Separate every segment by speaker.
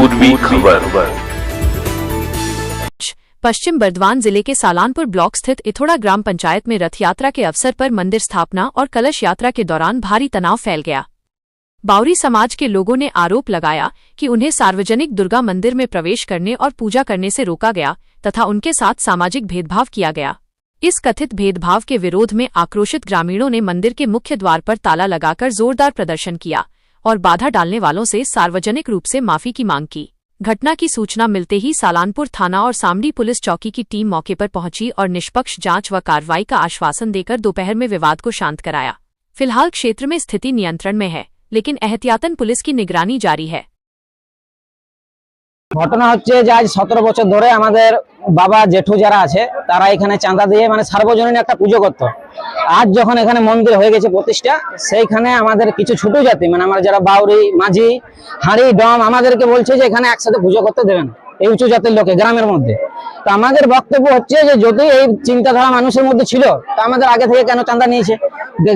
Speaker 1: पूर्वी खबर।
Speaker 2: पश्चिम बर्दवान जिले के सालानपुर ब्लॉक स्थित इथोड़ा ग्राम पंचायत में रथ यात्रा के अवसर पर मंदिर स्थापना और कलश यात्रा के दौरान भारी तनाव फैल गया। बावरी समाज के लोगों ने आरोप लगाया कि उन्हें सार्वजनिक दुर्गा मंदिर में प्रवेश करने और पूजा करने से रोका गया तथा उनके साथ सामाजिक भेदभाव किया गया। इस कथित भेदभाव के विरोध में आक्रोशित ग्रामीणों ने मंदिर के मुख्य द्वार पर ताला लगाकर जोरदार प्रदर्शन किया और बाधा डालने वालों से सार्वजनिक रूप से माफी की मांग की। घटना की सूचना मिलते ही सालानपुर थाना और सामडी पुलिस चौकी की टीम मौके पर पहुंची और निष्पक्ष जांच व कार्रवाई का आश्वासन देकर दोपहर में विवाद को शांत कराया। फिलहाल क्षेत्र में स्थिति नियंत्रण में है, लेकिन एहतियातन पुलिस की निगरानी जारी है।
Speaker 3: ঘটনা হচ্ছে যে আজ 17 বছর ধরে আমাদের বাবা জেঠু যারা আছে তারা এখানে চাঁদা দিয়ে মানে সার্বজনীন একটা পুজো করত। আজ যখন এখানে মন্দির হয়ে গেছে প্রতিষ্ঠা, সেইখানে আমাদের কিছু ছোট জাতি মানে আমরা যারা বাউরি মাঝি হাড়ি ডম আমাদেরকে বলছে যে এখানে একসাথে পুজো করতে দেবেন এই উঁচু জাতের লোকে গ্রামের মধ্যে। তো আমাদের বক্তব্য হচ্ছে যে যদি এই চিন্তাধারা মানুষের মধ্যে ছিল তা আমাদের আগে থেকে কেন চাঁদা নিয়েছে?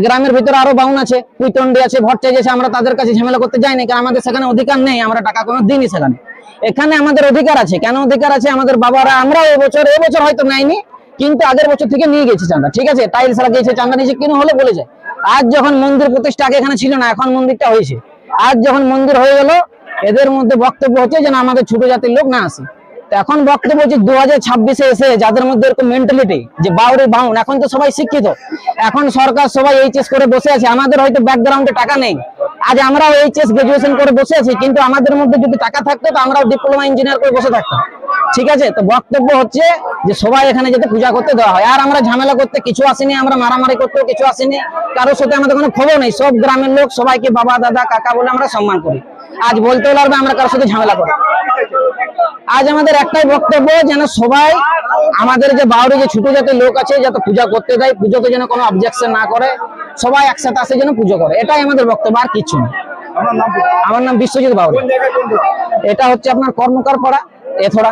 Speaker 3: গ্রামের ভিতরে আরো বাউন আছে, কুইতন্ডি আছে, ভট্টাচার্য আছে, আমরা তাদের কাছে ঝামেলা করতে যাইনি কারণ আমাদের সেখানে অধিকার নেই, আমরা টাকা কোনো দিইনি সেখানে। এখানে আমাদের অধিকার আছে। কেন অধিকার আছে? আমাদের বাবারা আমরা এবছর হয়তো নেয়নি কিন্তু আগের বছর থেকে নিয়ে গেছে চাঁদা, ঠিক আছে, টাইলস লাগিয়েছে, চাঁদা নিয়েছে, কেন হলে বলে যায়। আজ যখন মন্দির প্রতিষ্ঠা আগে এখানে ছিল না, এখন মন্দিরটা হয়েছে, আজ যখন মন্দির হয়ে গেল এদের মধ্যে বক্তব্য হচ্ছে যে না আমাদের ছোট জাতির লোক না আসে। তো এখন বক্তব্য হচ্ছে 2026-এ এসে যাদের মধ্যে এরকম মেন্টালিটি যে বাউরি বাউন, এখন তো সবাই শিক্ষিত, এখন সরকার সবাই এইচএস করে বসে আছে, আমাদের হয়তো ব্যাকগ্রাউন্ডে টাকা নেই, আজ আমরাও এইচএস গ্রাজুয়েশন করে বসে আছি, কিন্তু আমাদের মধ্যে যদি টাকা থাকতো তো আমরাও ডিপ্লোমা ইঞ্জিনিয়ার করে বসে থাকতাম, ঠিক আছে। তো বক্তব্য হচ্ছে যে সবাই এখানে যেতে পূজা করতে দেওয়া হয়। আর আমরা ঝামেলা করতে কিছু আসেনি, আমরা মারামারি করতেও কিছু আসেনি, কারোর সাথে আমাদের কোনো খবর নেই। সব গ্রামের লোক সবাইকে বাবা দাদা কাকা বলে আমরা সম্মান করি। আজ বলতেও লাগবে আমরা কারোর সাথে ঝামেলা করি। আজ আমাদের একটাই বক্তব্য যেন সবাই আমাদের যে বাউরি যে ছোট জাতের লোক আছে যাতে পূজা করতে দেয়, পুজোতে যেন কোনো অবজেকশন না করে, সবাই একসাথে আসে যেন পুজো করে, এটাই আমাদের বক্তব্য, আর কিছু না। আমার নাম বিশ্বজিৎ বাউরি। এটা হচ্ছে আপনার কর্মকার পাড়া এথোড়া।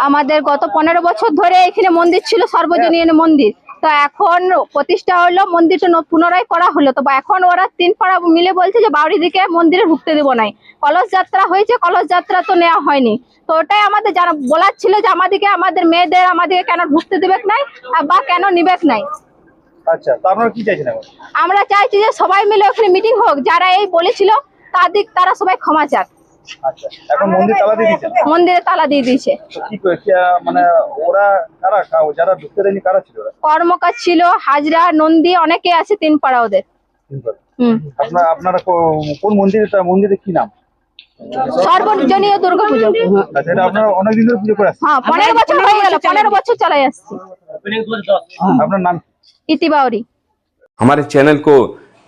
Speaker 4: আমাদের গত 15 বছর ধরে এখানে মন্দির ছিল, সর্বজনীন মন্দির। তো এখন প্রতিষ্ঠা হলো, মন্দিরটা পুনরায় করা হলো। তো এখন ওরা 3 পাড়া মিলে বলছে যে বাউরি দিকে মন্দিরে ঢুকতে দেবো নাই। কলস যাত্রা হয়েছে, কলস যাত্রা তো নেওয়া হয়নি। তো ওটাই আমাদের যারা বলার ছিল যে আমাদের মেয়েদের আমাদেরকে কেন ঢুকতে দেবে নাই বা কেন নিবেক নাই।
Speaker 5: আচ্ছা, তো আপনারা কি চাইছেন এখন?
Speaker 4: আমরা চাইছি যে সবাই মিলে ওখানে মিটিং হোক, যারা এই বলেছিল তারা সবাই ক্ষমা চাক।
Speaker 5: আচ্ছা, এখন মন্দির তালা দিয়ে দিয়েছে?
Speaker 4: মন্দিরে তালা দিয়ে দিয়েছে।
Speaker 5: মানে ওরা কারা, যারা ঢুকতে দেয়নি কারা ছিল?
Speaker 4: কর্মকার ছিল, হাজরা, নন্দী, অনেকে আছে 3 পাড়া ওদের।
Speaker 5: আপনারা কোন মন্দিরে কি নাম?
Speaker 4: সর্বজনীয় দুর্গাপুজো।
Speaker 5: আচ্ছা, এটা আপনারা অনেকদিন ধরে পুজো করে আসছেন?
Speaker 4: হ্যাঁ, 15 বছর হয়ে গেল, 15 বছর চলে আসছে।
Speaker 5: আপনার নাম?
Speaker 4: ইতি বাউরি।
Speaker 1: हमारे चैनल को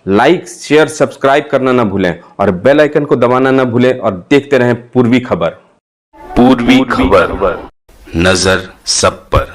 Speaker 1: लाइक शेयर सब्सक्राइब करना ना भूलें और बेल आइकन को दबाना ना भूलें और देखते रहें पूर्वी खबर। पूर्वी खबर, नजर सब पर।